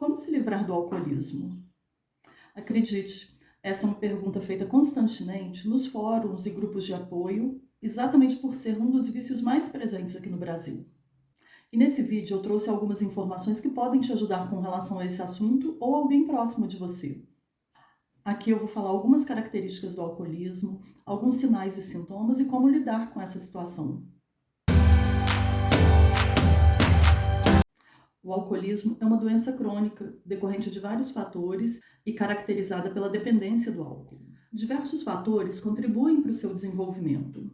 Como se livrar do alcoolismo? Acredite, essa é uma pergunta feita constantemente nos fóruns e grupos de apoio, exatamente por ser um dos vícios mais presentes aqui no Brasil. E nesse vídeo eu trouxe algumas informações que podem te ajudar com relação a esse assunto ou alguém próximo de você. Aqui eu vou falar algumas características do alcoolismo, alguns sinais e sintomas e como lidar com essa situação. O alcoolismo é uma doença crônica, decorrente de vários fatores e caracterizada pela dependência do álcool. Diversos fatores contribuem para o seu desenvolvimento,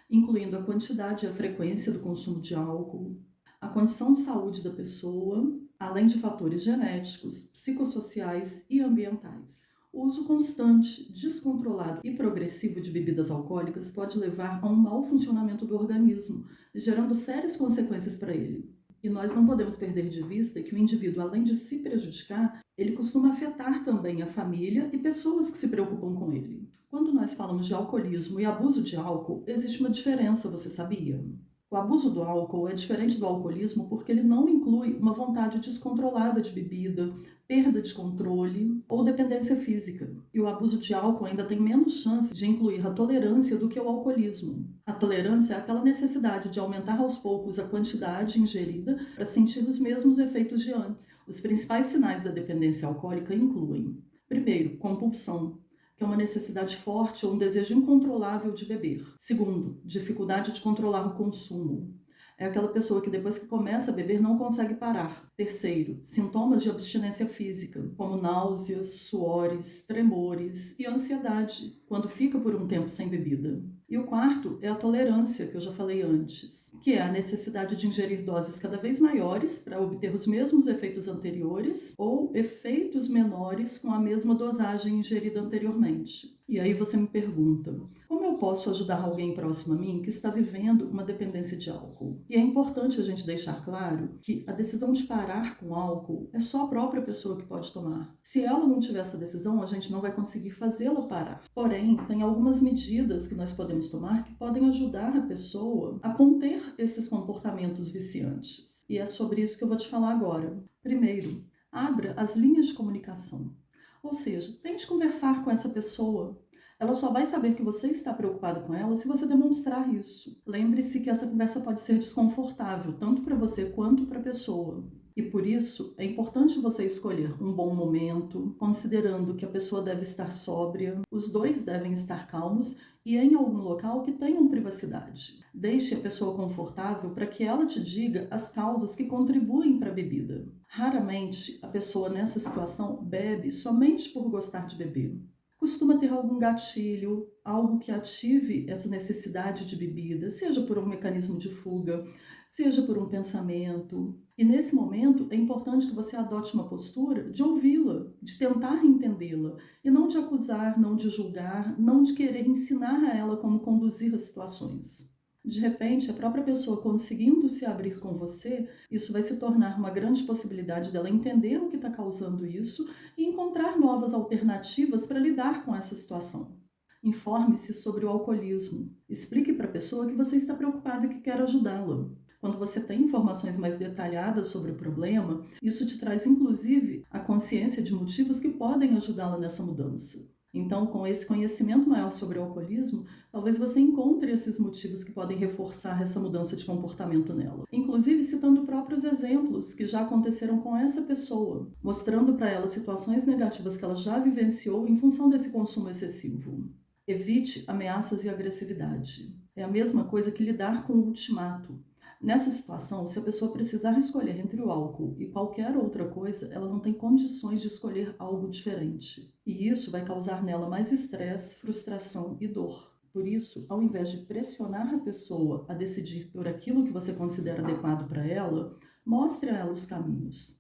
incluindo a quantidade e a frequência do consumo de álcool, a condição de saúde da pessoa, além de fatores genéticos, psicossociais e ambientais. O uso constante, descontrolado e progressivo de bebidas alcoólicas pode levar a um mau funcionamento do organismo, gerando sérias consequências para ele. E nós não podemos perder de vista que o indivíduo, além de se prejudicar, ele costuma afetar também a família e pessoas que se preocupam com ele. Quando nós falamos de alcoolismo e abuso de álcool, existe uma diferença, você sabia? O abuso do álcool é diferente do alcoolismo porque ele não inclui uma vontade descontrolada de bebida, perda de controle ou dependência física. E o abuso de álcool ainda tem menos chance de incluir a tolerância do que o alcoolismo. A tolerância é aquela necessidade de aumentar aos poucos a quantidade ingerida para sentir os mesmos efeitos de antes. Os principais sinais da dependência alcoólica incluem: primeiro, compulsão, que é uma necessidade forte ou um desejo incontrolável de beber. Segundo, dificuldade de controlar o consumo. É aquela pessoa que depois que começa a beber não consegue parar. Terceiro, sintomas de abstinência física, como náuseas, suores, tremores e ansiedade, quando fica por um tempo sem bebida. E o quarto é a tolerância, que eu já falei antes, que é a necessidade de ingerir doses cada vez maiores para obter os mesmos efeitos anteriores ou efeitos menores com a mesma dosagem ingerida anteriormente. E aí você me pergunta: como eu posso ajudar alguém próximo a mim que está vivendo uma dependência de álcool? E é importante a gente deixar claro que a decisão de parar com álcool é só a própria pessoa que pode tomar. Se ela não tiver essa decisão, a gente não vai conseguir fazê-la parar. Porém, tem algumas medidas que nós podemos tomar que podem ajudar a pessoa a conter esses comportamentos viciantes. E é sobre isso que eu vou te falar agora. Primeiro, abra as linhas de comunicação. Ou seja, tente conversar com essa pessoa. Ela só vai saber que você está preocupado com ela se você demonstrar isso. Lembre-se que essa conversa pode ser desconfortável, tanto para você quanto para a pessoa. E por isso, é importante você escolher um bom momento, considerando que a pessoa deve estar sóbria, os dois devem estar calmos e em algum local que tenham privacidade. Deixe a pessoa confortável para que ela te diga as causas que contribuem para a bebida. Raramente, a pessoa nessa situação bebe somente por gostar de beber. Costuma ter algum gatilho, algo que ative essa necessidade de bebida, seja por um mecanismo de fuga, seja por um pensamento. E nesse momento é importante que você adote uma postura de ouvi-la, de tentar entendê-la, e não de acusar, não de julgar, não de querer ensinar a ela como conduzir as situações. De repente, a própria pessoa conseguindo se abrir com você, isso vai se tornar uma grande possibilidade dela entender o que está causando isso e encontrar novas alternativas para lidar com essa situação. Informe-se sobre o alcoolismo. Explique para a pessoa que você está preocupado e que quer ajudá-la. Quando você tem informações mais detalhadas sobre o problema, isso te traz inclusive a consciência de motivos que podem ajudá-la nessa mudança. Então, com esse conhecimento maior sobre o alcoolismo, talvez você encontre esses motivos que podem reforçar essa mudança de comportamento nela. Inclusive citando próprios exemplos que já aconteceram com essa pessoa, mostrando para ela situações negativas que ela já vivenciou em função desse consumo excessivo. Evite ameaças e agressividade. É a mesma coisa que lidar com o ultimato. Nessa situação, se a pessoa precisar escolher entre o álcool e qualquer outra coisa, ela não tem condições de escolher algo diferente. E isso vai causar nela mais estresse, frustração e dor. Por isso, ao invés de pressionar a pessoa a decidir por aquilo que você considera adequado para ela, mostre a ela os caminhos.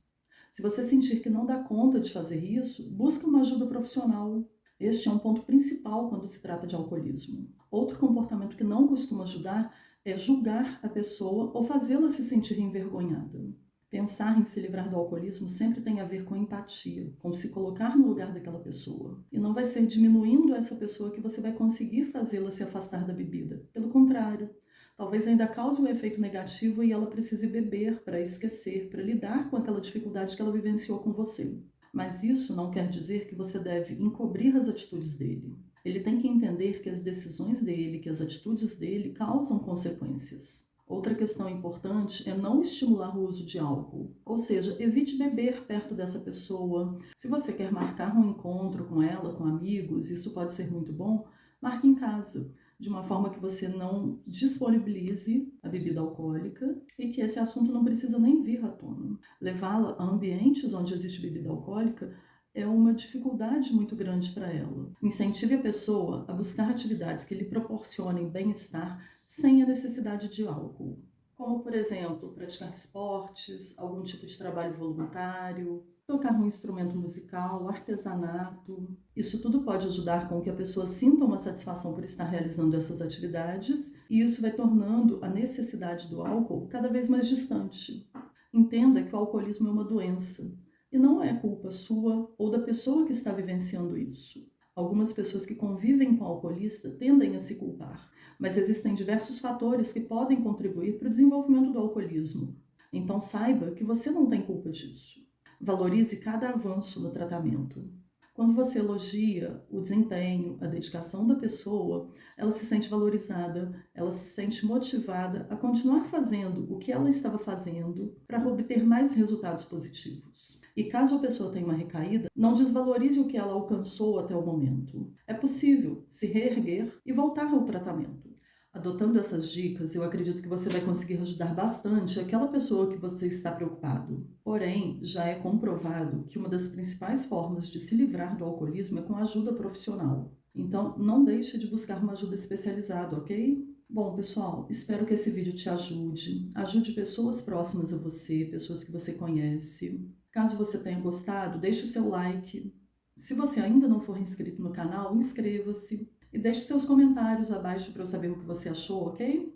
Se você sentir que não dá conta de fazer isso, busque uma ajuda profissional. Este é um ponto principal quando se trata de alcoolismo. Outro comportamento que não costuma ajudar é julgar a pessoa ou fazê-la se sentir envergonhada. Pensar em se livrar do alcoolismo sempre tem a ver com empatia, com se colocar no lugar daquela pessoa. E não vai ser diminuindo essa pessoa que você vai conseguir fazê-la se afastar da bebida. Pelo contrário, Talvez ainda cause um efeito negativo e ela precise beber para esquecer, para lidar com aquela dificuldade que ela vivenciou com você. Mas isso não quer dizer que você deve encobrir as atitudes dele. Ele tem que entender que as decisões dele, que as atitudes dele causam consequências. Outra questão importante é não estimular o uso de álcool, ou seja, evite beber perto dessa pessoa. Se você quer marcar um encontro com ela, com amigos, isso pode ser muito bom, marque em casa, de uma forma que você não disponibilize a bebida alcoólica e que esse assunto não precisa nem vir à tona. Levá-la a ambientes onde existe bebida alcoólica é uma dificuldade muito grande para ela. Incentive a pessoa a buscar atividades que lhe proporcionem bem-estar sem a necessidade de álcool, como, por exemplo, praticar esportes, algum tipo de trabalho voluntário, tocar um instrumento musical, artesanato. Isso tudo pode ajudar com que a pessoa sinta uma satisfação por estar realizando essas atividades e isso vai tornando a necessidade do álcool cada vez mais distante. Entenda que o alcoolismo é uma doença e não é culpa sua ou da pessoa que está vivenciando isso. Algumas pessoas que convivem com o alcoolista tendem a se culpar, mas existem diversos fatores que podem contribuir para o desenvolvimento do alcoolismo. Então saiba que você não tem culpa disso. Valorize cada avanço no tratamento. Quando você elogia o desempenho, a dedicação da pessoa, ela se sente valorizada, ela se sente motivada a continuar fazendo o que ela estava fazendo para obter mais resultados positivos. E caso a pessoa tenha uma recaída, não desvalorize o que ela alcançou até o momento. É possível se reerguer e voltar ao tratamento. Adotando essas dicas, eu acredito que você vai conseguir ajudar bastante aquela pessoa que você está preocupado. Porém, já é comprovado que uma das principais formas de se livrar do alcoolismo é com ajuda profissional. Então, não deixe de buscar uma ajuda especializada, ok? Bom, pessoal, espero que esse vídeo te ajude pessoas próximas a você, pessoas que você conhece. Caso você tenha gostado, deixe o seu like. Se você ainda não for inscrito no canal, inscreva-se. E deixe seus comentários abaixo para eu saber o que você achou, ok?